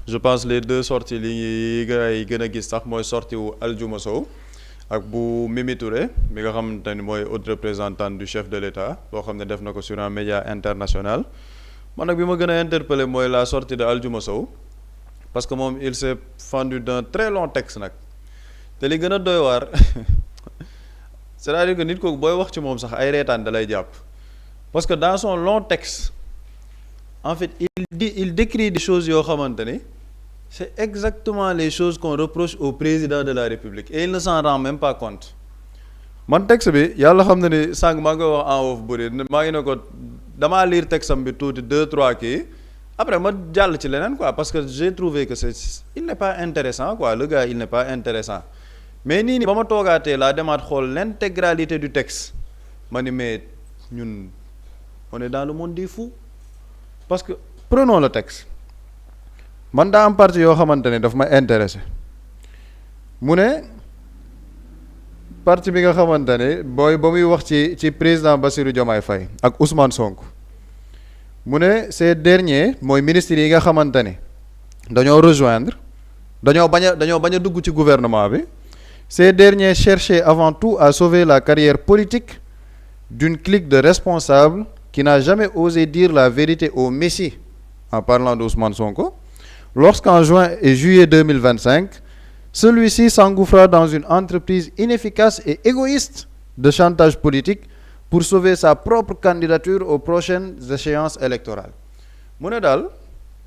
je pense les deux sorties li gars yi gën a gis sax mooy sortie wu Aldiouma Sow ak bu Mimi Touré mi nga xamante ni mooy haute représentante du chef de l'État boo xam ne def na ko sur un média international man nag bi ma gën a interpellé mooy la sortie de Aldiouma Sow parce que moom il s'est fendu d'un très long texte nag te li gën a doy waar c'est-à-dire que nit kooku booy wax ci moom sax ay reetaan da lay jàpp parce que dans son long texte en fait il décrit des choses yoo xamante ni c'est exactement les choses qu'on reproche au président de la République et il ne s'en rend même pas compte man texte bi yàlla xam na ni sànq maa ngi koy wax en off bëri maa ngi ne ko damaa lire texte am bi tuuti 2-3 kii après ma jàll ci leneen quoi parce que j'ai trouvé que il n'est pas intéressant quoi le gars il n'est pas intéressant mais nii ba ma toogaatee laa demaat xool l'intégralité du texte ma ni mais ñun on est dans le monde des fous parce que prenons le texte man daa am partie yoo xamante ne daf ma intéressé mu ne partie bi nga xamante ne booy ba muy wax ci président Bassirou Diomaye Faye ak Ousmane Sonko mu ne ces derniers mooy ministres yi nga xamante ne dañoo rejoindre dañoo bañ a dugg ci gouvernement bi ces derniers cherchaient avant tout à sauver la carrière politique d'une clique de responsables qui n'a jamais osé dire la vérité au Messie en parlant d'Ousmane Sonko. Lorsqu'en juin et juillet 2025, celui-ci s'engouffra dans une entreprise inefficace et égoïste de chantage politique pour sauver sa propre candidature aux prochaines échéances électorales. mu ne daal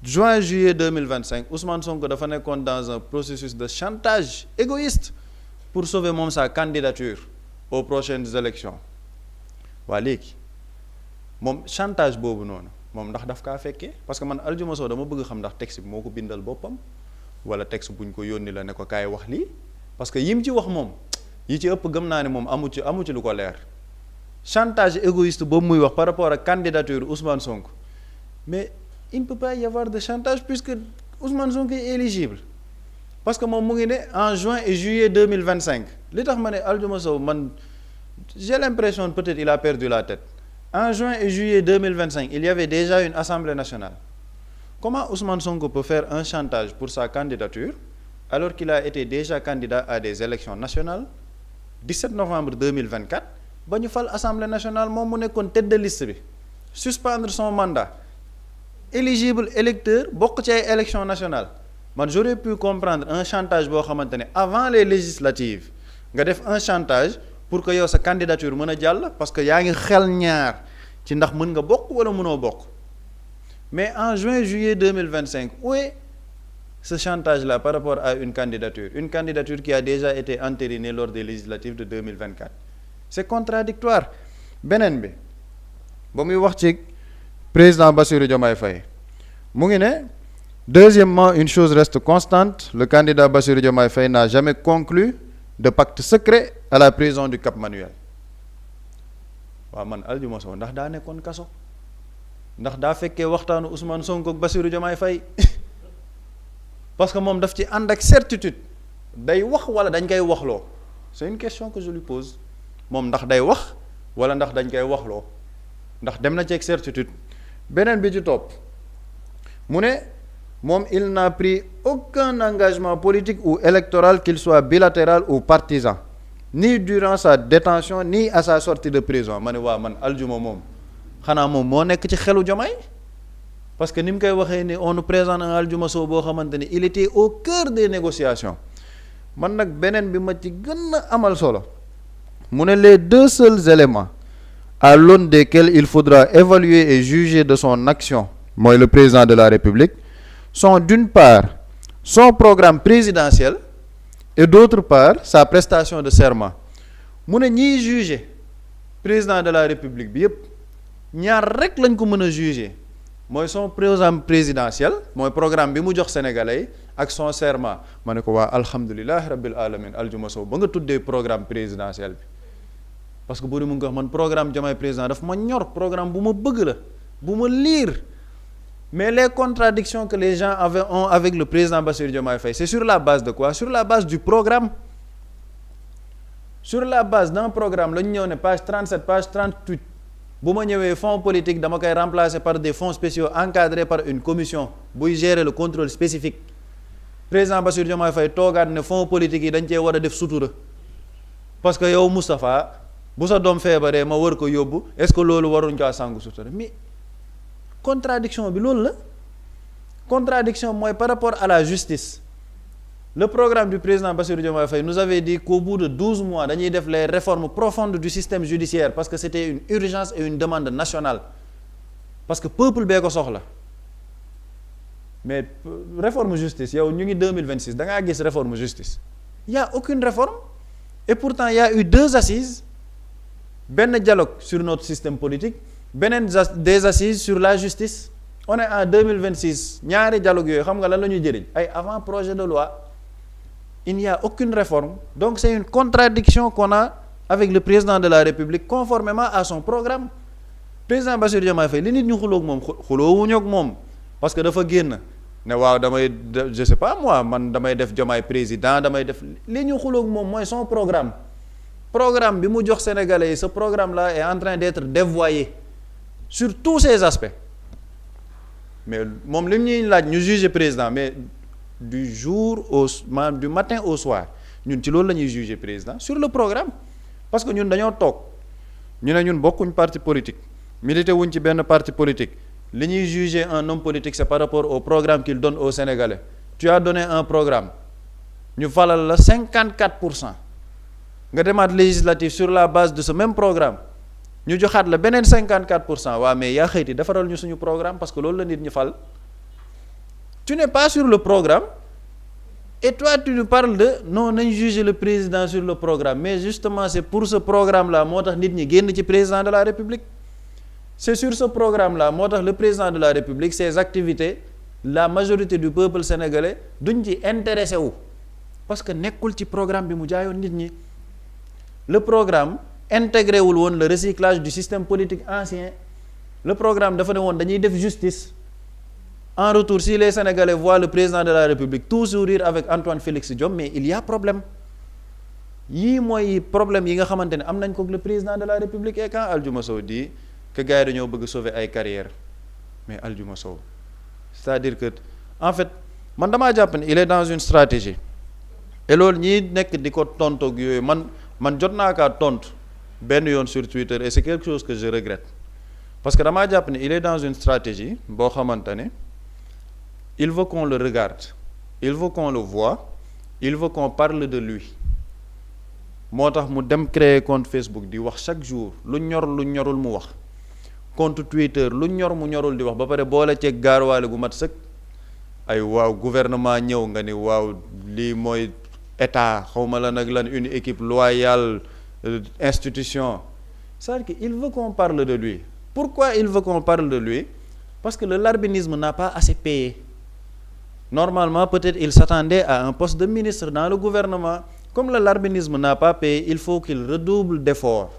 juin juillet 2025 Ousmane Sonko dafa nekkoon dans un processus de chantage égoïste pour sauver moom sa candidature aux prochaines élections waa léegi moom chantage boobu noonu moom ndax daf kaa fekkee parce que man Aldiouma Sow dama bëgg xam ndax texte bi moo ko bindal boppam wala texte buñ ko yónni la ne ko kaay wax lii parce que yim ci wax moom yi ci ëpp gëm naa ne moom amu ci lu ko leer chantage égoïste boobu muy wax par rapport ak candidature Ousmane Sonko mais il ne peut pas y avoir de chantage puisque Ousmane Sonko est éligible parce que moom mu ngi ne en juin et juillet 2025 li tax ma ne Aldiouma Sow man j'ai l'impression peut-être il a perdu la tête. En juin et juillet 2025, il y avait déjà une Assemblée nationale. Comment Ousmane Sonko peut faire un chantage pour sa candidature alors qu'il a été déjà candidat à des élections nationales 17 novembre 2024 ba ñu fal Assemblée nationale moom mu nekkoon tête de liste bi suspendre son mandat éligible électeur bokk ci ay élections nationales man j'aurais pu comprendre un chantage boo xamante ne avant les législatives nga def un chantage pour que yow sa candidature mën a jàll parce que yaa ngi xel ñaar ci ndax mën nga bokk wala mënoo bokk mais en juin juillet 2025 où est ce chantage là par rapport à une candidature qui a déjà été entérinée lors des législatives de 2024 c'est contradictoire beneen bi ba muy wax ci président Bassirou Diomaye Faye mu ngi ne deuxièmement une chose reste constante le candidat Bassirou Diomaye Faye n'a jamais conclu de pacte secret à la prison du Cap Manuel waaw man Aldiouma Sow ndax daa nekkoon kaso ndax daa fekkee waxtaanu Ousmane Sonko ak Bassirou Diomaye Faye parce que moom daf ci ànd ak certitude day wax wala dañ koy waxloo c'est une question que je lui pose moom ndax day wax wala ndax dañ koy waxloo ndax dem na ci ak certitude beneen bi ci topp mu ne moom il n'a pris aucun engagement politique ou électoral qu'il soit bilatéral ou partisan ni durant sa détention ni à sa sortie de prison ma ne waa man Aldiouma moom xanaa moom moo nekk ci xelu Diomaye parce que ni mu koy waxee ni on nous présente un Aldiouma Sow boo xamante ni il était au cœur des négociations man nag beneen bi ma ci gën a amal solo mu ne les deux seuls éléments à l'aune desquels il faudra évaluer et juger de son action mooy le président de la République sont d'une part son programme présidentiel et d'autre part sa prestation de serment mu ne ñiy juger président de la République bi yépp ñaar rek lañ ko mën a juger mooy son programme présidentiel mooy programme bi mu jox sénégalais yi ak son serment ma ne ko waa alhamdulilahi rabbil alamin Aldiouma Sow ba nga tuddee programme présidentiel bi parce que bu dee mu ngi wax man programme Diomaye président daf ma ñor programme bu ma bëgg la bu ma lire mais les contradictions que les gens ont avec le président Bassirou Diomaye Faye c'est sur la base de quoi? Sur la base du programme. Sur la base d'un programme la ñu ñëw ne page 37 page 38 bu ma ñëwee fonds politique dama koy remplacer par des fonds spéciaux encadrés par une commission buy gérer le contrôle spécifique président Bassirou Diomaye Faye toogaat ne fonds politique yi dañ cee war a def sutura parce que yow Moustapha bu sa doom feebaree ma war ko yóbbu est-ce que loolu waruñ kaa sàngu sutura mais contradiction bi loolu la contradiction mooy par rapport à la justice le programme du président Bassirou Diomaye Faye nous avait dit qu'au bout de 12 mois dañuy def les réformes profondes du système judiciaire parce que c'était une urgence et une demande nationale parce que peuple bee ko soxla mais réforme justice yow ñu ngi 2026 da ngaa gis réforme justice il y a aucune réforme et pourtant il y a eu 2 assises benn dialogue sur notre système politique beneen des assises sur la justice on est en 2026 ñaari dialogue yooyu xam nga lan la ñuy jëriñ ay avant projet de loi il n'y a aucune réforme donc c'est une contradiction qu'on a avec le président de la République conformément à son programme président Bassirou Diomaye Faye li nit ñu xuloo ak moom xuloowuñu ak moom parce que dafa génn ne waaw damay je sais pas moi man damay def Diomaye président damay def li ñu xuloo ak moom mooy son programme bi mu jox sénégalais yi ce programme là est en train d'être dévoyé sur tous ses aspects mais moom li ñuy laaj ñu juger président mais du matin au soir ñun ci loolu la ñuy juger président sur le programme parce que ñun dañoo toog ñu ne ñun bokkuñ parti politique milité wuñ ci benn parti politique li ñuy juger un homme politique c'est par rapport au programme qu'il donne aux Sénégalais tu as donné un programme ñu falal la 54% nga demaat législative sur la base de ce même programme ñu joxaat la beneen 54% waa mais yaa xëyti defaral ñu suñu programme parce que loolu la nit ñi fal tu n'es pas sur le programme et toi tu nous parles de non nañ juger le président sur le programme mais justement c'est pour ce programme là moo tax nit ñi génn ci président de la République c'est sur ce programme là moo tax le président de la République ses activités la majorité du peuple sénégalais duñ ci intéressé wu parce que nekkul ci programme bi mu jaayoon nit ñi le programme intégré wul woon le recyclage du système politique ancien le programme dafa ne woon dañuy def justice en retour si les Sénégalais voient le président de la République tout sourire avec Antoine Félix Diome mais il y a problème yii mooy problème yi nga xamante ne am nañ ko le président de la République et quand Aldiouma Sow dit que gars yi dañoo bëgg sauver ay carrières mais Aldiouma Sow c'est-à-dire que en fait man damaa jàpp ne il est dans une stratégie et loolu ñii nekk di ko tontoog yooyu man jot naa kaa tontu benn yoon sur Twitter et c'est quelque chose que je regrette parce que damaa jàpp ne il est dans une stratégie boo xamante ne il veut qu'on le regarde il veut qu'on le voie il veut qu'on parle de lui moo tax mu dem créer compte Facebook di wax chaque jour lu ñorul mu wax compte Twitter lu ñor mu ñorul di wax ba pare boole ceeg gaaruwaale gu mat sëkk ay waaw gouvernement ñëw nga ni waaw lii mooy état xawma la nag lan une équipe loyale institution c'est-à-dire que il veut qu'on parle de lui pourquoi il veut qu'on parle de lui parce que le larbinisme n'a pas assez payé normalement peut-être il s'attendait à un poste de ministre dans le gouvernement comme le larbinisme n'a pas payé il faut qu'il redouble d'efforts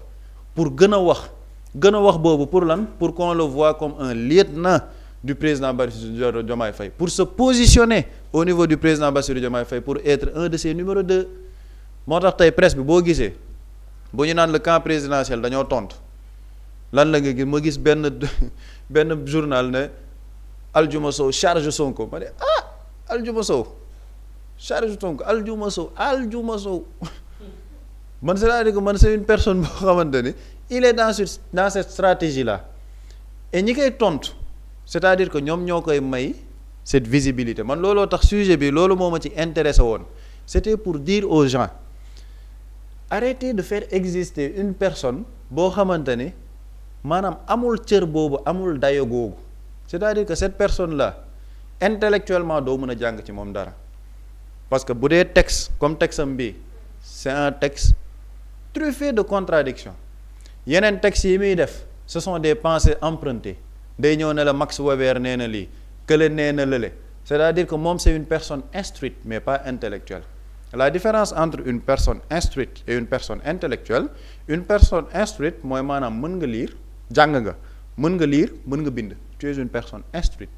pour gën a wax boobu pour lan pour qu'on le voit comme un lieutenant du président Bassirou Diomaye Faye pour se positionner au niveau du président Bassirou Diomaye Faye pour être un de ses numéro 2 moo tax tey presse bi boo gisee bu ñu naan le camp présidentiel dañoo tontu lan la nga gis ma gis benn journal ne Aldiouma Sow charge Sonko ma ne Aldiouma Sow charge Sonko Aldiouma Sow man c'est-à-dire que man c'est une personne boo xamante ni il est dans cette stratégie là et ñi koy tontu c'est-à-dire que ñoom ñoo koy may cette visibilité man looloo tax sujet bi loolu moo ma ci intéressé woon c'était pour dire aux gens arrêtez de faire exister une personne boo xamante ni maanaam amul cër boobu amul dayo googu c'est-à-dire que cette personne là intellectuellement doo mën a jàng ci moom dara parce que bu dee texte comme texte am bi c'est un texte truffé de contradictions yeneen textes yi muy def ce sont des pensées empruntées day ñëw ne la Max Weber nee na lii kële nee na lële c'est-à-dire que moom c'est une personne instruite mais pas intellectuelle la différence entre une personne instruite et une personne intellectuelle une personne instruite mooy maanaam mën nga lire jàng nga mën nga lire mën nga bind tu es une personne instruite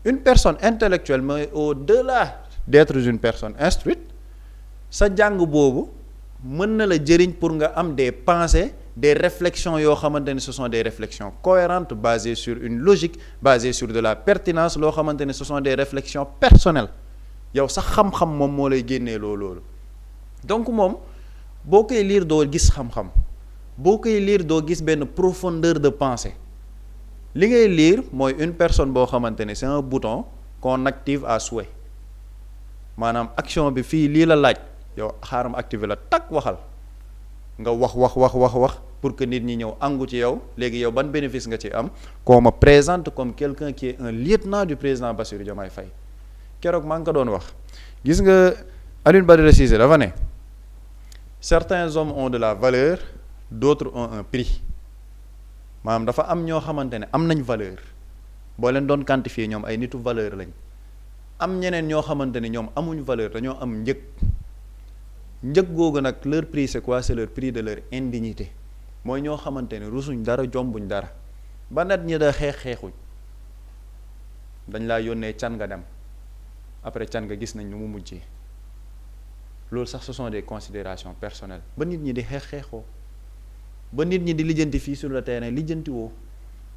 une personne intellectuelle mais au-delà d'être une personne instruite sa jàng boobu mën na la jëriñ pour nga am des pensées des réflexions yoo xamante ne ce sont des réflexions cohérentes basées sur une logique basées sur de la pertinence loo xamante ne ce sont des réflexions personnelles yow sax xam-xam moom moo lay génnee loolu donc moom boo koy lire doo gis xam-xam boo koy lire doo gis benn profondeur de pensée li ngay lire mooy une personne boo xamante ne c'est un bouton qu'on active à souhait maanaam action bi fii lii la laaj yow xaaram activer la tak waxal nga wax pour que nit ñi ñëw angu ci yow léegi yow ban bénéfice nga ci am qu'on me présente comme quelqu'un qui est un lieutenant du président Bassirou Diomaye Faye keroog maa ngi ko doon wax gis nga Alioune Badara Cissé dafa ne certains hommes ont de la valeur d'autres ont un prix maanaam dafa am ñoo xamante ne am nañ valeur boo leen doon quantifier ñoom ay nitu valeur lañ am ñeneen ñoo xamante ne ñoom amuñ valeur dañoo am njëg googu nag leur prix c'est quoi c'est leur prix de leur indignité mooy ñoo xamante ne rusuñ dara jombuñ dara ba nat ñi da xeexuñ dañ laa yónnee can nga dem après can nga gis nañ nu mu mujjee loolu sax ce sont des considérations personnelles ba nit ñi di xeexoo ba nit ñi di lijjanti fii sur le terrain lijjanti woo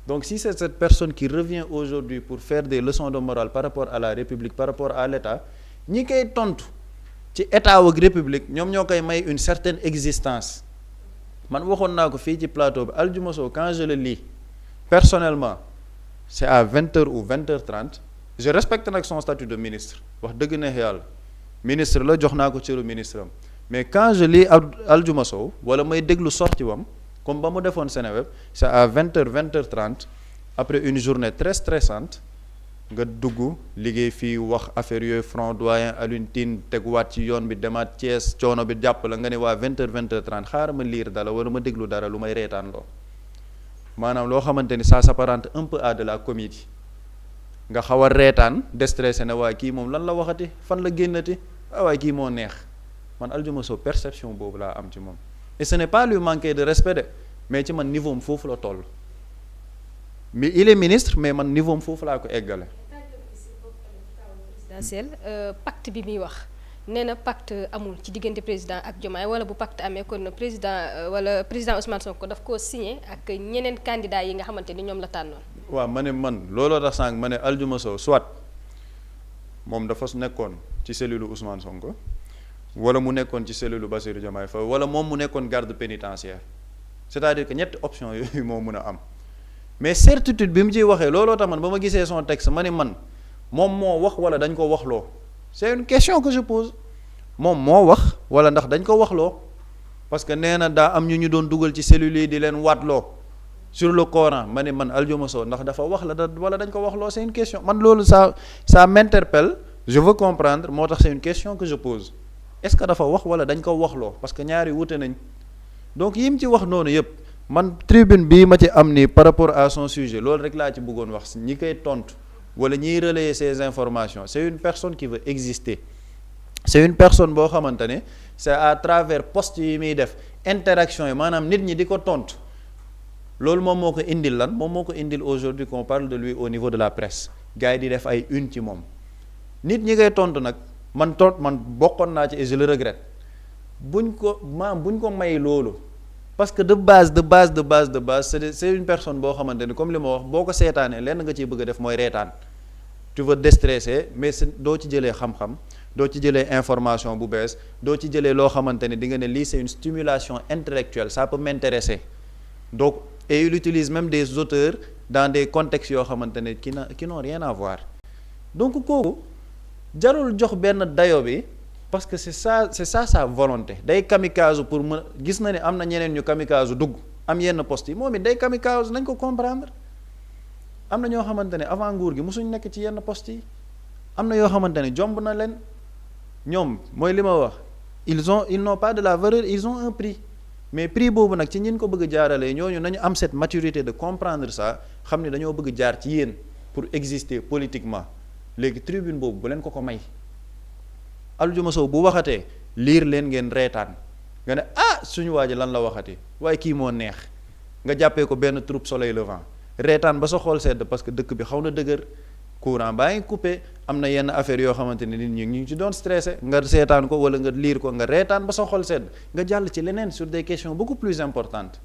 donc si c'est cette personne qui revient aujourd'hui pour faire des leçons de morale par rapport à la République par rapport à l'État ñi koy tontu ci état ak république ñoom ñoo koy may une certaine existence man waxoon naa ko fii ci plateau bi Aldiouma Sow quand je le lis personnellement c'est à 20h ou 20h30 je respecte nag son statut de ministre wax dëgg neex yàlla ministre la jox naa ko cëru ministre am mais quand je lis Aldiouma Sow wala may déglu sorti wam comme ba mu defoon Seneweb c'est à 20h 20h30 après une journée très stressante nga dugg liggéey fii wax affaire yooyu front doyen Alioune Tine teguwaat ci yoon bi demaat Thiès coono bi jàpp la nga ne waa 20h 20h30 xaaral ma lire dara wala ma déglu dara lu may reetaan loo maanaam loo xamante ni ça s'apparente un peu à de la comédie nga xaw a reetaan déstressé ne waaye kii moom lan la waxati fan la génnati waaye kii moo neex man Aldiouma Sow perception boobu laa am ci moom et ce n'est pas lui manquer de respect de mais ci man niveau am foofu la toll mais il est ministre mais man niveau am foofu laa ko eggale. pacte bi muy wax nee na pacte amul ci diggante président ak Diomaye wala bu pacte amee kon président Ousmane Sonko daf koo signé ak ñeneen candidats yi nga xamante ni ñoom la tànnoon. waaw ma ne man looloo tax sànq ma ne Aldiouma Sow soit moom dafa nekkoon ci cellule Ousmane Sonko wala mu nekkoon ci cellule Bassirou Diomaye Faye wala moom mu nekkoon garde pénitentiaire c'est-à-dire que ñetti option yooyu moo mun a am mais certitude bi mu ciy waxee looloo tax man ba ma gisee son texte ma ne man. moom moo wax wala dañ ko waxloo c'est une question que je pose moom moo wax wala ndax dañ ko waxloo parce que nee na daa am ñu doon dugal ci cellules yi di leen waatloo sur le Coran ma ne man Aldiouma Sow ndax dafa wax la wala dañ ko waxloo c'est une question man loolu ça m'interpelle je veux comprendre moo tax c'est une question que je pose est-ce que dafa wax wala dañ ko waxloo parce que ñaari wute nañ donc yi mu ci wax noonu yëpp man tribune bii ma ci am nii par rapport à son sujet loolu rek laa ci bëggoon wax ñi koy tontu. wala ñiy relayer ces informations c'est une personne qui veut exister c'est une personne boo xamante ne c'est à travers post yi muy def interaction yi maanaam nit ñi di ko tontu loolu moom moo ko indil lan moom moo ko indil aujourd'hui qu'on parle de lui au niveau de la presse gars yi di def ay une ci moom nit ñi ngay tontu nag man bokkoon naa ci et je le regrette buñ ko may loolu parce que de base c'est une personne boo xamante ni comme li ma wax boo ko seetaanee lenn nga ciy bëgg a def mooy reetaan tu veux déstresser mais doo ci jëlee xam-xam doo ci jëlee information bu bees doo ci jëlee loo xamante ni di nga ne lii c'est une stimulation intellectuelle ça peut m'intéresser donc et il utilise même des auteurs dans des contextes yoo xamante ne qui n'ont rien à voir donc kooku jarul jox benn dayo bi parce que c'est ça sa volonté day kamikaze pour mën gis na ne am na ñeneen ñu kamikaze dugg am yenn poste yi moom it day kamikaze nañ ko comprendre am na ñoo xamante ne avant nguur gi mosuñ nekk ci yenn poste yi am na yoo xamante ne jomb na leen ñoom mooy li ma wax ils n'ont pas de la valeur ils ont un prix mais prix boobu nag ci ñin ko bëgg jaaralee ñooñu nañu am cette maturité de comprendre ça xam ne dañoo bëgg jaar ci yéen pour exister politiquement léegi tribune boobu bu leen ko may Aldiouma Sow bu waxatee liir leen ngeen reetaan nga ne suñu waa ji lan la waxati waaye kii moo neex nga jàppee ko benn troupe soleil levant reetaan ba sa xool sedd parce que dëkk bi xaw na dëgër courant baa ngi coupé am na yenn affaire yoo xamante ne nit ñi ngi ci doon stressé nga seetaan ko wala nga liir ko nga reetaan ba sa xool sedd nga jàll ci leneen sur des questions beaucoup plus importantes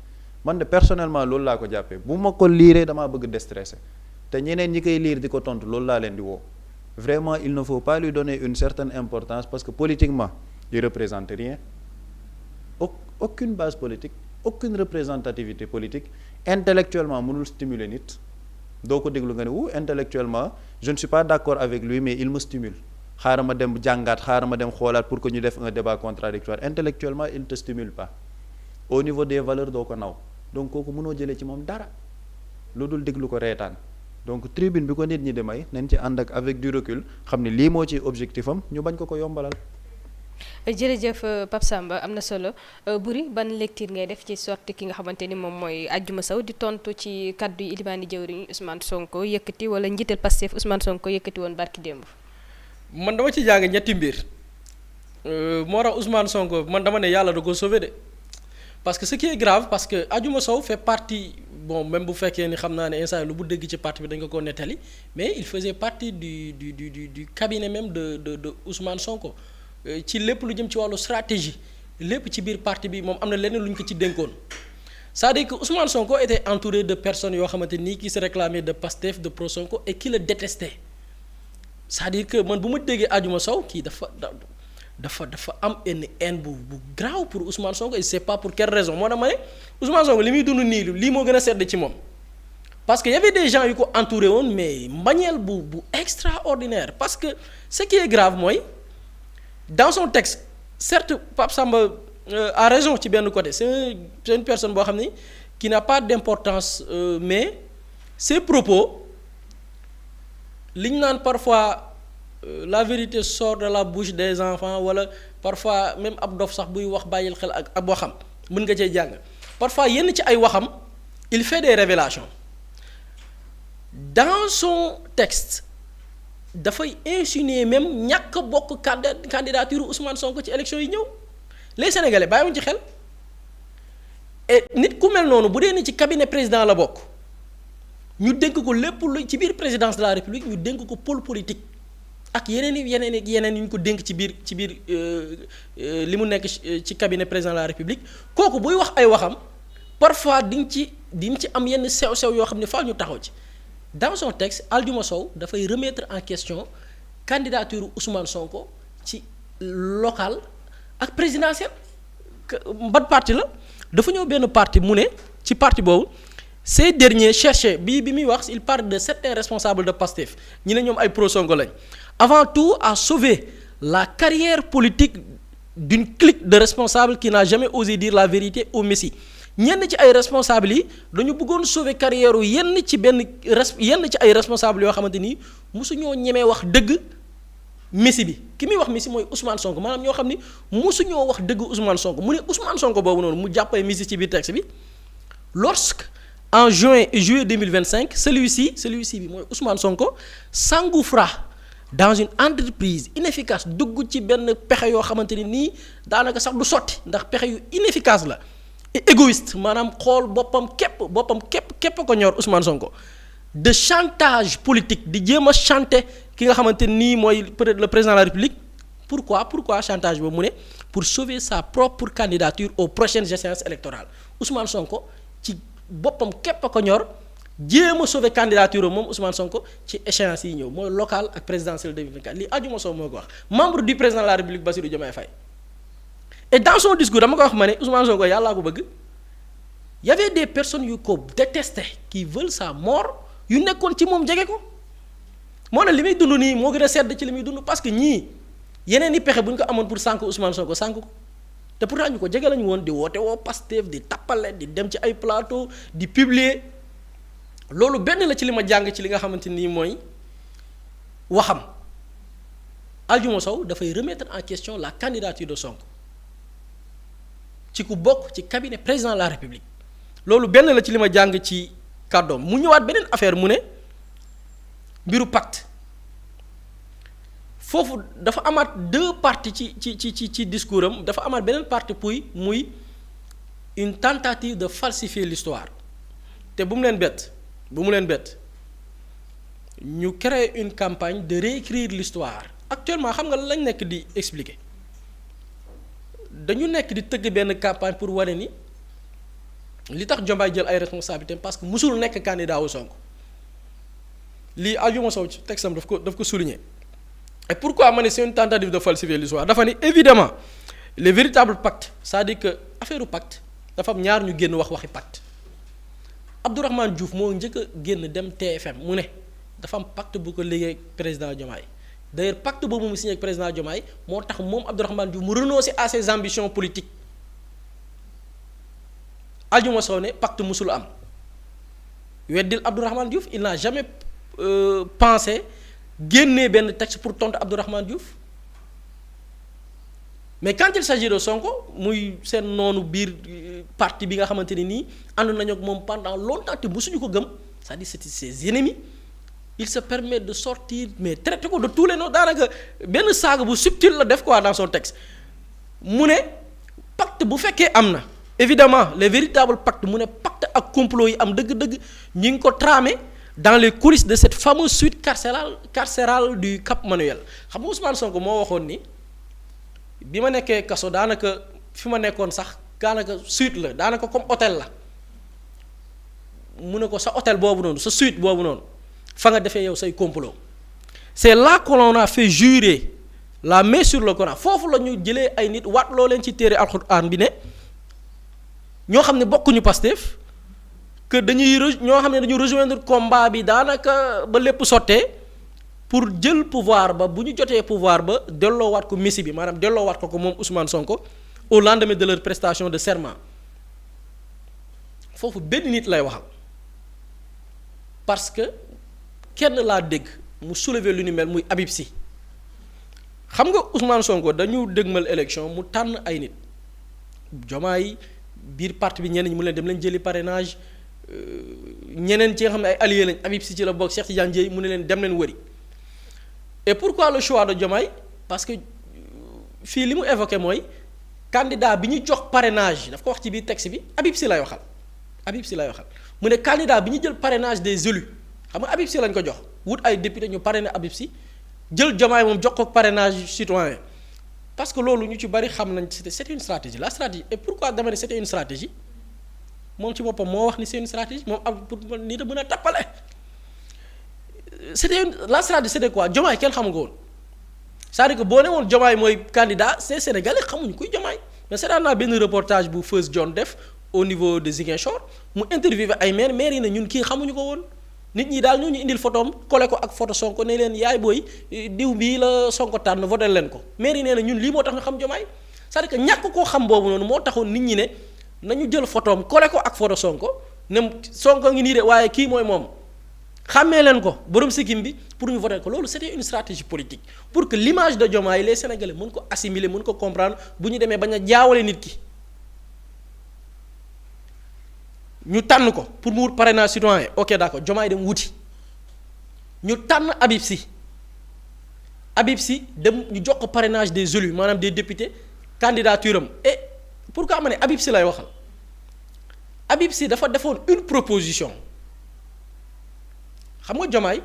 man de personnellement loolu laa ko jàppee bu ma ko liiree damaa bëgg déstresser te ñeneen ñi koy liir di ko tontu loolu laa leen di woo vraiment il ne faut pas lui donner une certaine importance parce que politiquement il représente rien aucune base politique aucune représentativité politique intellectuellement mënul stimuler nit doo ko déglu nga ne intellectuellement je ne suis pas d'accord avec lui mais il me stimule xaaral ma dem jàngaat xaaral ma dem xoolaat pour que ñu def un débat contradictoire intellectuellement il te stimule pas au niveau des valeurs doo ko naw donc kooku mënoo jëlee ci moom dara lu dul déglu ko reetaan donc tribune bi ko nit ñi di may nañ ci ànd ak avec du recul xam ne lii moo ci objectif am ñu bañ ko yombalal. jërëjëf Pape Samba am na solo Boury ban lecture ngay def ci sortie ki nga xamante ni moom mooy Adjuma Sow di tontu ci kaddu yi ilimaani jëwriñ Ousmane Sonko yëkkati wala njiital Pastef Ousmane Sonko yëkkati woon barki démb. man dama ci jàng ñetti mbir moo tax Ousmane Sonko man dama ne yàlla da ko sauvé de parce que ce qui est grave parce que Adjuma Sow fait partie bon même bu fekkee ni xam naa ne instant lu bu dégg ci parti bi dañ ko nettali mais il faisait partie du cabinet même de Ousmane Sonko. ci lépp lu jëm ci wàllu stratégie lépp ci biir parti bi moom am na leneen lu ñu ko ci dénkoon c'est-à-dire que Ousmane Sonko était entouré de personnes yoo xamante nii qui se réclamaient de Pastef de pro Sonko et qui le détestaient c'est-à-dire que man bu ma déggee Adjuma Sow kii dafa am une haine bu grave pour Ousmane Sonko et c'est pas pour quelle raison moo tax ma ne Ousmane Sonko li muy dund nii lii moo gën a sedd ci moom parce que y avait des gens yu ko entouré woon mais mbañeel bu extraordinaire parce que ce qui est grave mooy. Dans son texte certes Pape Samba a raison ci benn côté c'est une personne boo xam ni qui n'a pas d'importance mais ses propos li ñu naan parfois la vérité sort de la bouche des enfants wala parfois même ab dof sax buy wax bàyyil xel ak ab waxam mën nga cee jàng parfois yenn ci ay waxam il fait des révélations dans son texte. dafay insinuer même ñàkk bokk candidature Ousmane Sonko ci élection yi ñëw les Sénégalais bàyyiwuñ ci xel et nit ku mel noonu bu dee ni ci cabinet président la bokk ñu dénk ko lépp lu ci biir présidence de la République ñu dénk ko pôle politique ak yeneen yu ñu ko dénk ci biir li mu nekk ci cabinet président de la République kooku buy wax ay waxam parfois di nga ci am yenn sew-sew yoo xam ne faaw ñu taxaw ci. Dans son texte Adjuma Sow dafay remettre en question candidature Ousmane Sonko ci local ak présidentiel ban parti la dafa ñëw benn parti mu ne ci parti boobu ces derniers cherchaient bi muy wax il parle de certains responsables de Pastef ñi ne ñoom ay pro Sonko lañ avant tout à sauver la carrière politique d'une clique de responsables qui n'a jamais osé dire la vérité au Messie. ñenn ci ay responsables yi dañu bëggoon sauver carrière yenn ci ay responsables yoo xamante ni mosuñoo ñemee wax dëgg Messi bi ki muy wax Messi mooy Ousmane Sonko maanaam ñoo xam ni mosuñoo wax dëgg Ousmane Sonko mu ne Ousmane Sonko boobu noonu mu jàppee Messi ci biir texte bi lorsque en juillet 2025 celui-ci bi mooy Ousmane Sonko s'engouffra dans une entreprise inefficace dugg ci benn pexe yoo xamante ni nii daanaka sax du sotti ndax pexe yu inefficace la. égoïste maanaam xool boppam képp ko ñor Ousmane Sonko de chantage politique di jéem a chanter ki nga xamante nii mooy peut-être le président de la République pourquoi chantage boobu mu ne pour sauver sa propre candidature aux prochaines échéances électorales Ousmane Sonko ci boppam képp ko ñor jéem a sauver candidature moom Ousmane Sonko ci échéances yi ñëw mooy local ak présidentielle 2024 lii Adjuma Sow moo ko wax membre du président de la République Bassirou Diomaye Faye. Et dans son discours dama ko wax ma ne Ousmane Sonko yàllaa ko bëgg y avait des personnes yu ko détestaient qui veulent sa mort yu nekkoon ci moom jege ko moo ne li muy dund nii moo gën a sedd ci li muy dund parce que ñii yeneen i pexe bu ñu ko amoon pour sànk Ousmane Sonko sànk ko te pourtant ñu ko jege lañu woon di woote woo Pastef di tappale di dem ci ay plateau di publier loolu benn la ci li ma jàng ci li nga xamante nii mooy waxam Adjuma Sow dafay remettre en question la candidature de Sonko ci ku bokk ci cabinet président de la République loolu benn la ci li ma jàng ci kàddoom mu ñëwaat beneen affaire mu ne mbiru pacte foofu dafa amaat deux parties ci discours am dafa amaat beneen partie muy une tentative de falsifier l'histoire te bu mu leen bett ñu créer une campagne de réécrire l'histoire actuellement xam nga lañ nekk di expliquer dañu nekk di tëgg benn campagne pour wane ni li tax Diomaye jël ay responsabilités parce que musul nekk candidat wu Sonko lii Adjuma Sow ci texte am daf ko souligner. Et pourquoi ma ne c'est une tentative de falsifier l'histoire dafa ni évidemment les véritables pactes c'est-à-dire que affaire u pacte dafa am ñaar ñu génn waxi pacte Abdourahmane Diouf moo njëkk a génn dem TFM mu ne dafa am pacte bu ko liggéey ak président Diomaye d'ailleurs pacte boobu mu signé ak président Diomaye moo tax moom Abdourahmane Diouf mu renoncer à ses ambitions politiques Adjuma Sow ne pacte musul am weddil Abdourahmane Diouf il n'a jamais pensé génnee benn texte pour tontu Abdourahmane Diouf mais quand il s'agit de Sonko muy seen noonu biir parti bi nga xamante ni nii ànd nañu ak moom pendant longtemps te musuñu ko gëm c'est-à-dire c'est ses ennemis il se permet de sortir mais traité ko de tous les noms daanaka benn saaga bu subtil la def quoi dans son texte mu ne pacte bu fekkee am na évidemment les véritables pactes mu ne pacte ak complot yi am dëgg-dëgg ñi ngi ko tramé dans les coulisses de cette fameuse suite carcérale du Cap Manuel xam nga Ousmane Sonko moo waxoon ni bi ma nekkee kaso daanaka fi ma nekkoon sax daanaka suite la daanaka comme hôtel la mu ne ko sa hôtel boobu noonu sa suite boobu noonu fa nga defee yow say complot c'est là que l'on a fait jurer la main sur le Coran foofu la ñu jëlee ay nit waat loo leen ci téere alxuraan bi ne ñoo xam ne bokkuñu Pastef que ñoo xam ne dañu rejoindre combat bi daanaka ba lépp sottee pour jël pouvoir ba bu ñu jotee pouvoir ba delloowaat ko messi bi maanaam delloowaat ko moom Ousmane Sonko au lendemain de leur prestation de serment foofu benn nit lay waxal parce que kenn laa dégg mu soulever lu ni mel muy Habib Sy xam nga Ousmane Sonko dañu dëgmal élection mu tànn ay nit Diomaye biir parti bi ñeneen ñi mu leen dem leen jëli parrainage ñeneen ci nga xam ne ay alliés lañ Habib Sy ci la bokk Cheikh Tidiane Dièye mu ne leen dem leen wëri et pourquoi le choix de Diomaye parce que fii li mu évoqué mooy candidat bi ñu jox parrainage daf ko wax ci biir texte bi Habib Sy lay waxal mu ne candidat bi ñu jël parrainage des élus xam nga Habib Sy lañ ko jox wut ay député ñu parrainé Habib Sy jël Diomaye moom jox ko parrainage citoyen parce que loolu ñu ci bari xam nañ c'était une stratégie la stratégie et pourquoi dama ne c'était une stratégie moom ci boppam moo wax ni c'est une stratégie moom am pour nit a mën a tappale la stratégie c'était quoi Diomaye kenn xamu ko woon c'est-à-dire que boo ne woon Diomaye mooy candidat c'est sénégalais xamuñu kuy Diomaye mais seetaan naa benn reportage bu Feuz John def au niveau de Ziguinchor mu interviewé ay maire yi ne ñun kii xamuñu ko woon nit ñi daal ñoo ñu indil photoom collé ko ak photo Sonko ne leen yaay booy diw bii la Sonko tànn voté leen ko maire yi nee na ñun lii moo tax ñu xam Diomaye c'est-à-dire que ñàkk koo xam boobu noonu moo taxoon nit ñi ne nañu jël photoom collé ko ak photo Sonko ne Sonko ngi nii de waaye kii mooy moom xàmmee leen ko borom sikkim bi pour ñu voter ko loolu c'était une stratégie politique pour que l'image de Diomaye les Sénégalais mën ko assimiler mën ko comprendre bu ñu demee bañ a jaawale nit ki ñu tànn ko pour mu wut parrainage citoyen ok d'accord Diomaye dem wuti ñu tànn Habib Sy dem ñu jox ko parrainage des élus maanaam des députés candidature am et pourquoi ma ne Habib Sy lay waxal Habib Sy dafa defoon une proposition xam nga Diomaye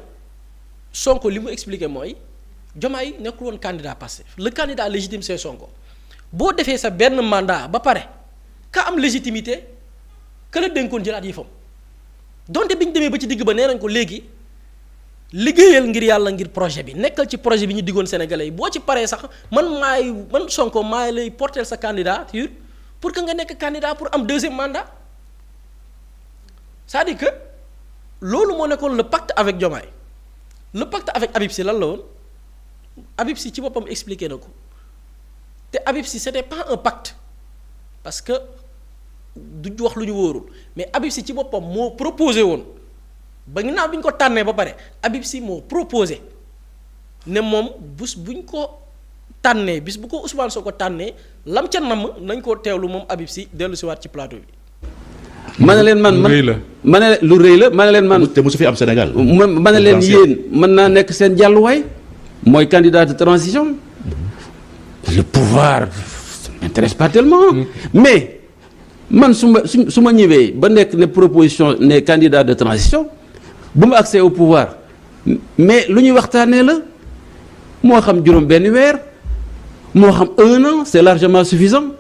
Sonko li mu expliqué mooy Diomaye nekkul woon candidat Pastef le candidat légitime c'est Sonko boo defee sa benn mandat ba pare ka am légitimité que la dénkoon jëlaat yi fam donte bi ñu demee ba ci digg ba nee nañ ko léegi liggéeyal ngir yàlla ngir projet bi nekkal ci projet bi ñu diggoon Sénégalais yi boo ci paree sax man Sonko maay lay porter sa candidature pour que nga nekk candidat pour am deuxième mandat c'est-à-dire que loolu moo nekkoon le pacte avec Diomaye le pacte avec Habib Sy lan la woon Habib Sy ci boppam expliqué na ko te Habib Sy c'était pas un pacte parce que du wax lu ñu wóorul mais Habib Sy ci boppam moo proposé woon ba ginnaaw bi ñu ko tànnee ba pare Habib Sy moo proposé ne moom bés buñ ko tànnee bis bu ko Ousmane Sonko tànnee lam ca namm nañ koo teewlu moom Habib Sy dellu si waat ci plateau bi. ma ne leen man lu rëy la ma ne leen man te mosu fi am Sénégal. ma ne leen yéen mën naa nekk seen jàlluwaay mooy candidat de transition le pouvoir ça ne m'intéresse pas tellement mais man su ma ñëwee ba nekk ne proposition ne candidat de transition bu ma accès au pouvoir mais lu ñuy waxtaanee la moo xam juróom benn weer moo xam 1 an c'est largement suffisant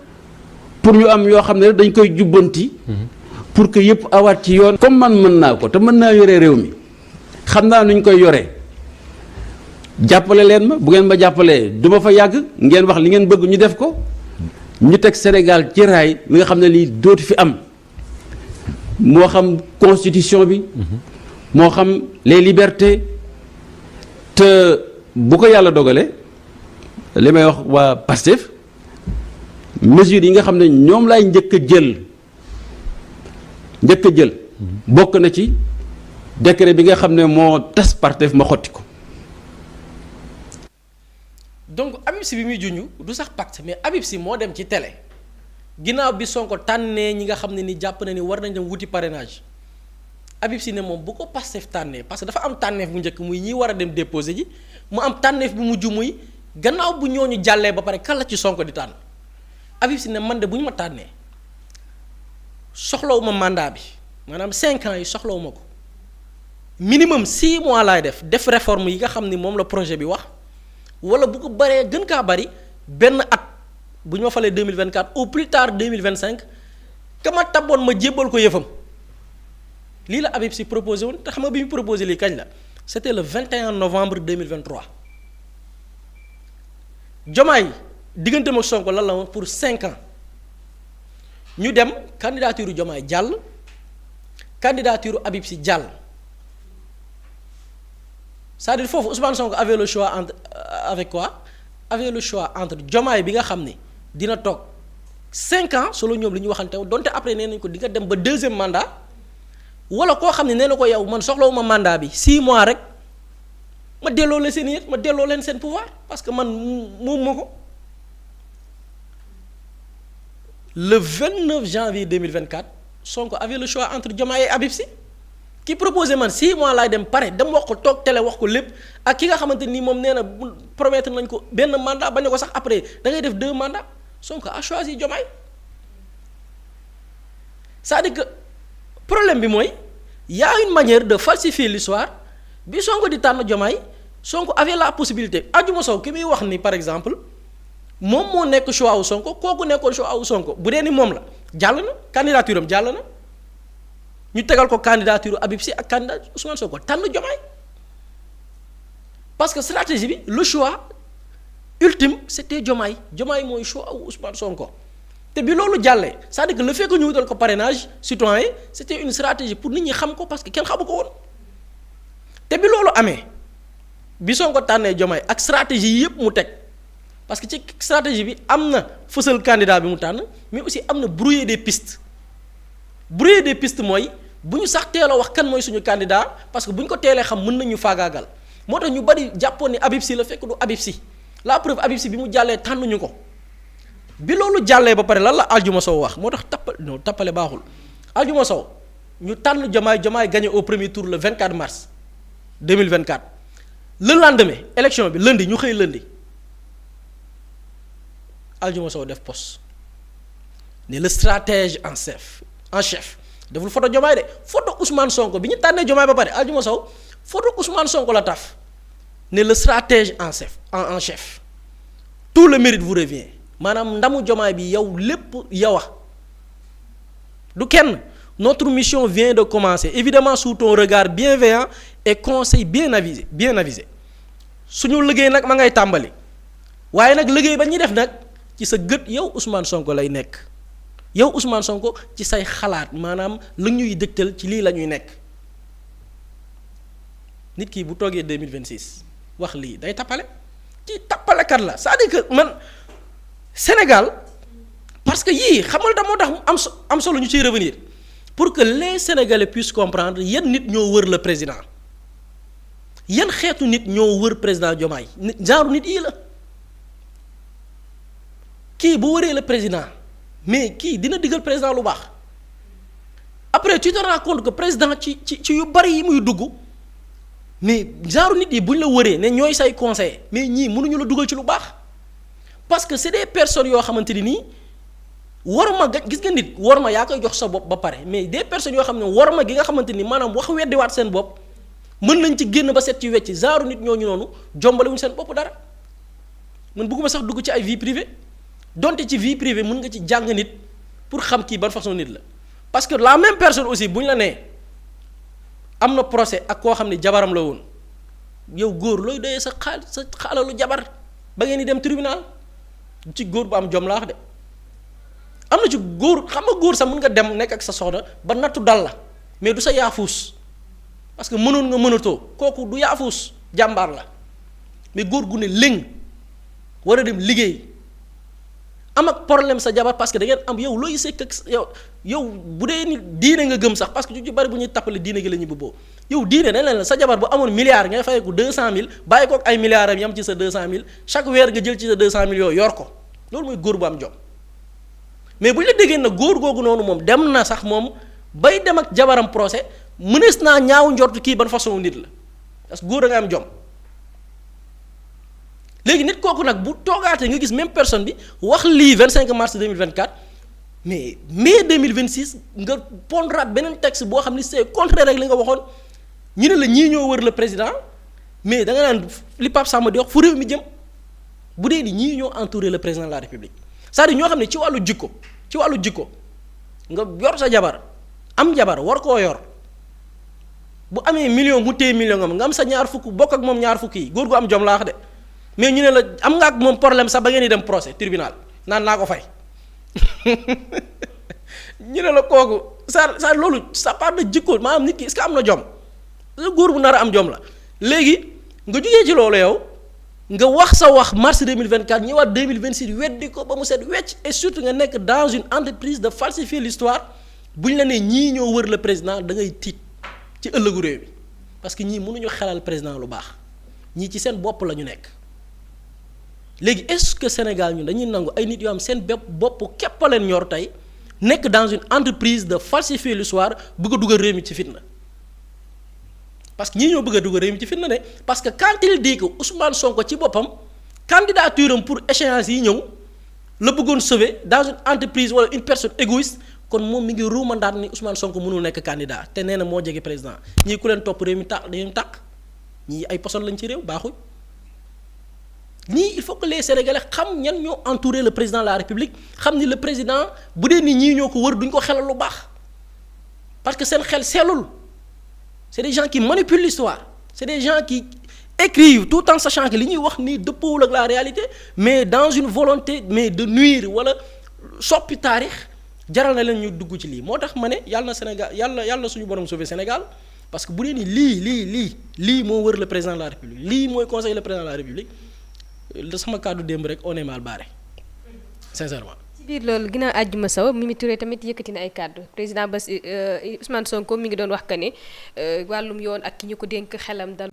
pour ñu am yoo xam ne dañ koy jubbanti pour que yëpp awaat ci yoon. comme man mën naa ko te mën naa yore réew mi xam naa nuñ koy yoree jàppale leen ma bu ngeen ma jàppalee du ma fa yàgg ngeen wax li ngeen bëgg ñu def ko ñu teg Sénégal ci raay mi nga xam ne lii dootu fi am moo xam constitution bi moo xam les libertés te bu ko yàlla dogalee li may wax waa Pastef mesures yi nga xam ne ñoom laay njëkk a jël bokk na ci décret bi nga xam ne moo tas Pastef ma xotti ko. donc Habib Sy bi muy junj du sax pacte mais Habib Sy moo dem ci télé ginnaaw bi Sonko tànnee ñi nga xam ne ni jàpp na ni war nañ dem wuti parrainage Habib Sy ne moom bu ko Pastef tànnee parce que dafa am tànneef bu njëkk muy ñi war a dem déposer ji mu am tànneef bu mujj muy gannaaw bu ñooñu jàllee ba pare kan la ci Sonko di tànn Habib Sy ne man de bu ñu ma tànnee soxlawuma mandat bi maanaam 5 ans yi soxlawuma ko minimum 6 mois laay def réforme yi nga xam ni moom la projet bi wax wala bu ko baree gën kaa bari benn at bu ñu ma falee 2024 au plus tard 2025 ka ma taboon ma jébbal ko yëfam lii la Habib Sy proposé woon te xam nga bi mu proposé lii kañ la c'était le 21 novembre 2023 Diomaye diggante ma Sonko lan la woon pour 5 ans ñu dem candidature Diomaye jàll candidature Habib Sy jàll c'est-à-dire foofu Ousmane Sonko avait le choix entre avec quoi avait le choix entre Diomaye bi nga xam ni dina toog 5 ans solo ñoom li ñu waxante donte après nee nañ ko di nga dem ba 2e mandat wala koo xam ne nee na ko yow man soxlawuma mandat bi 6 mois rek ma delloo leen seen yéen ma delloo leen seen pouvoir parce que man moom ma ko le 29 janvier 2024 Sonko avait le choix entre Diomaye et Habib Sy ki proposé man 6 mois laay dem pare dem wax ko toog télé wax ko lépp ak ki nga xamante ni moom nee na promettre nañ ko benn mandat bañ ko sax après da ngay def 2 mandats Sonko a choisi Diomaye c'est-à-dire que problème bi mooy y a une manière de falsifier l'histoire bi Sonko di tànn Diomaye Sonko avait la possibilité Adjuma Sow ki muy wax ni par exemple moom moo nekk choix wu Sonko kooku nekkoon choix wu Sonko bu dee ni moom la jàll na candidature am jàll na ñu tegal ko candidature Habib Sy ak candidat Ousmane Sonko tànn Diomaye parce que stratégie bi le choix ultime c'était Diomaye mooy choix wu Ousmane Sonko te bi loolu jàllee c'est-à-dire que le fait que ñu wutal ko parrainage citoyen c'était une stratégie pour nit ñi xam ko parce que kenn xamu ko woon te bi loolu amee bi Sonko tànnee Diomaye ak stratégie yépp mu teg parce que ci stratégie bi am na fësal candidat bi mu tànn mais aussi am na brouiller des pistes mooy bu ñu sax teel a wax kan mooy suñu candidat parce que bu ñu ko teelee xam mën nañu faagaagal moo tax ñu bari jàppoon ni Habib Sy la fekk du Habib Sy la preuve Habib Sy bi mu jàllee tànnuñu ko bi loolu jàllee ba pare lan la Adjuma Sow wax moo tax tappale baaxul Adjuma Sow ñu tànn Diomaye gagné au premier tour le 24 mars 2024 le lendemain élection bi lundi ñu xëy lundi Adjuma Sow def poste ne le stratège en chef deful photo Diomaye de photo Ousmane Sonko bi ñu tànnee Diomaye ba pare Adjuma Sow photo Ousmane Sonko la taf ne le stratège en chef tout le mérite vous revient maanaam ndamu Diomaye bi yow lépp yow a du kenn notre mission vient de commencer évidemment sous ton regard bienveillant et conseil bien avisé suñu liggéey nag ma ngay tàmbali waaye nag liggéey ba ñuy def nag ci sa gët yow Ousmane Sonko lay nekk yow Ousmane Sonko ci say xalaat maanaam la ñuy dëgtal ci lii la ñuy nekk nit ki bu toogee 2026 wax lii day tappale ci tappalekat la c'est-à-dire que man Sénégal parce que yii xamal da moo tax am solo ñu ciy revenir pour que les Sénégalais puissent comprendre yan nit ñoo wër le président yan xeetu nit ñoo wër président Diomaye genre nit yii la kii bu wëree le président mais kii dina digal président lu baax après tu te rends compte que président ci yu bari yi muy dugg mais genre nit yi bu ñu la wëree ne ñooy say conseiller mais ñii mënuñu la dugal ci lu baax parce que c'est des personnes yoo xamante ni nii warma gis nga nit warma yaa koy jox sa bopp ba pare mais des personnes yoo xam ne warma gi nga xamante ni maanaam wax weddiwaat seen bopp mën nañ ci génn ba set ci wecc genre nit ñooñu noonu jombalewuñ seen bopp dara man bëgguma sax dugg ci ay vie privée donte ci vie privée mën nga ci jàng nit pour xam kii ban façon nit la parce que la même personne aussi bu ñu la nee am na procès ak koo xam ne jabaram la woon yow góor looy doyee sa xaalalu jabar ba ngeen di dem tribunal ci góor bu am jom laa wax de am na ci góor xam nga góor sax mën nga dem nekk ak sa soxna ba nattu dal la mais du sa yaafuus parce que mënoon nga mënatoo kooku du yaafuus jàmbaar la mais góor gu ne léng war a dem liggéey am ak problème sa jabar parce que da ngeen am yow looy sekk ak yow bu dee ni diine nga gëm sax parce que ci bari bu ñuy tappale diine gi la ñuy bëbboo yow diine dañ leen la sa jabar bu amoon milliard ngay fayeeku 200000 bàyyi ko ak ay milliards am yam ci sa 200000 chaque weer nga jël ci sa 200000 yooyu yor ko loolu mooy góor bu am jom mais bu ñu la déggee na góor googu noonu moom dem na sax moom bay dem ak jabaram procès mënees naa ñaaw njortu kii ban façon nit la parce que góor da nga am jom léegi nit kooku nag bu toogaatee nga gis même personne bi wax lii 25 mars 2024 mais mai 2026 nga pondraat beneen texte boo xam ni c'est contraire rek li nga waxoon ñu ne la ñii ñoo wër le président mais da nga naan li Pape Samba di wax fu réew mi jëm bu dee ni ñii ñoo entouré le président de la république c'est-à-dire ñoo xam ne ci wàllu jikko nga yor sa jabar am jabar war koo yor bu amee million mu téye million nga am sa ñaar fukk bokk ak moom ñaar fukk yi góor gu am jom laa wax de mais ñu ne la am nga ak moom problème sax ba ngeen di dem procès tribunal naan naa ko fay ñu ne la kooku sa loolu ça part de jikko maanaam nit ki est-ce que am na jom góor bu nar a am jom la léegi nga jógee ci loolu yow nga wax sa wax mars 2024 ñëwaat 2026 weddi ko ba mu set wecc et surtout nga nekk dans une entreprise de falsifier l'histoire bu ñu la nee ñii ñoo wër le président da ngay tiit ci ëllëgu réew mi parce que ñii mënuñu xelal président lu baax ñii ci seen bopp la ñu nekk léegi est-ce que Sénégal ñun dañuy nangu ay nit yoo am seen bopp képp leen ñor tey nekk dans une entreprise de falsifier l'histoire bëgg a dugal réew mi ci fitna parce que ñii ñoo bëgg a dugal réew mi ci fitna ne parce que quand il dit que Ousmane Sonko ci boppam candidature am pour échéance yi ñëw la bëggoon sauver dans une entreprise wala une personne égoïste kon moom mi ngi ruumandaat ni Ousmane Sonko mënul nekk candidat te nee na moo jege président ñii ku leen topp réew mi dañuy tàq ñii ay poson lañ ci réew baaxuñ nii il faut que les Sénégalais xam ñan ñoo entouré le président de la République xam ni le président bu dee ni ñii ñoo ko wër duñ ko xelal lu baax parce que seen xel sellul c'est des gens qui manipulent l'histoire c'est des gens qui écrivent tout en sachant que li ñuy wax nii dëppoowul ak la réalité mais dans une volonté mais de nuire wala soppi taarix jaral na leen ñu dugg ci lii moo tax ma ne yàlla na Sénégal yàlla suñu borom sauver Sénégal parce que bu dee ni lii moo wër le président de la République lii mooy conseiller le président de la République sama kàddu démb rek on est mal barré sincèrement. ci biir loolu ginnaaw àjjuma saw Mimi Touré tamit yëkkati na ay kàddu président Ousmane Sonko mi ngi doon wax que ne wàllum yoon ak ki ñu ko dénk xelam dal.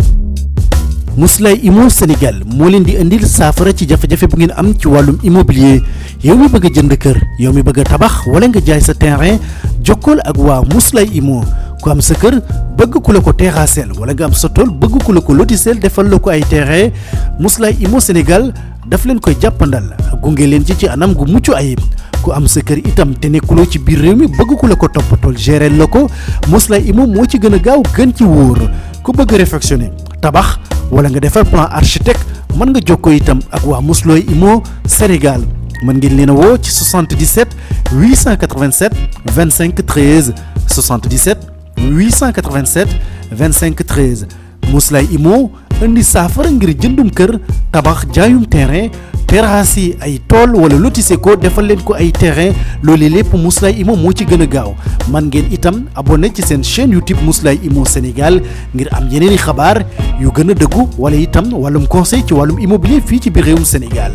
Mously Immo Sénégal moo leen di indil saafara ci jafe-jafe bu ngeen am ci wàllum immobilier yow mi bëgg a jënd kër yow mi bëgg a tabax wala nga jaay sa terrain jokkool ak waa Mously Immo ku am sa kër bëgg ku la ko terrassel wala nga am sa tool bëgg ku la ko lotisel defal la ko ay terrain Mously Immo Sénégal daf leen koy jàppandal gunge leen ci anam gu mucc ayib ku am sa kër itam te nekkuloo ci biir réew mi bëgg ku la ko toppatool gérer la ko Mously Immo moo ci gën a gaaw gën ci wóor ku bëgg réfectionner tabax wala nga defar plan architecte mën nga jokkoo itam ak waa Mously Immo Sénégal mën ngeen leen a woo ci 77 887 25 13 77 887 25 13 Mously Immo indi saafara ngir jëndum kër tabax jaayum terrain terrasse yi ay tool wala lotissé ko defal leen ko ay terrain loolu lépp Mously Immo moo ci gën a gaaw man ngeen itam abonné ci seen chaîne YouTube Mously Immo Sénégal ngir am yeneeni xabaar yu gën a dëggu wala itam wàllum conseil ci wàllum immobilier fii ci biir réewum Sénégal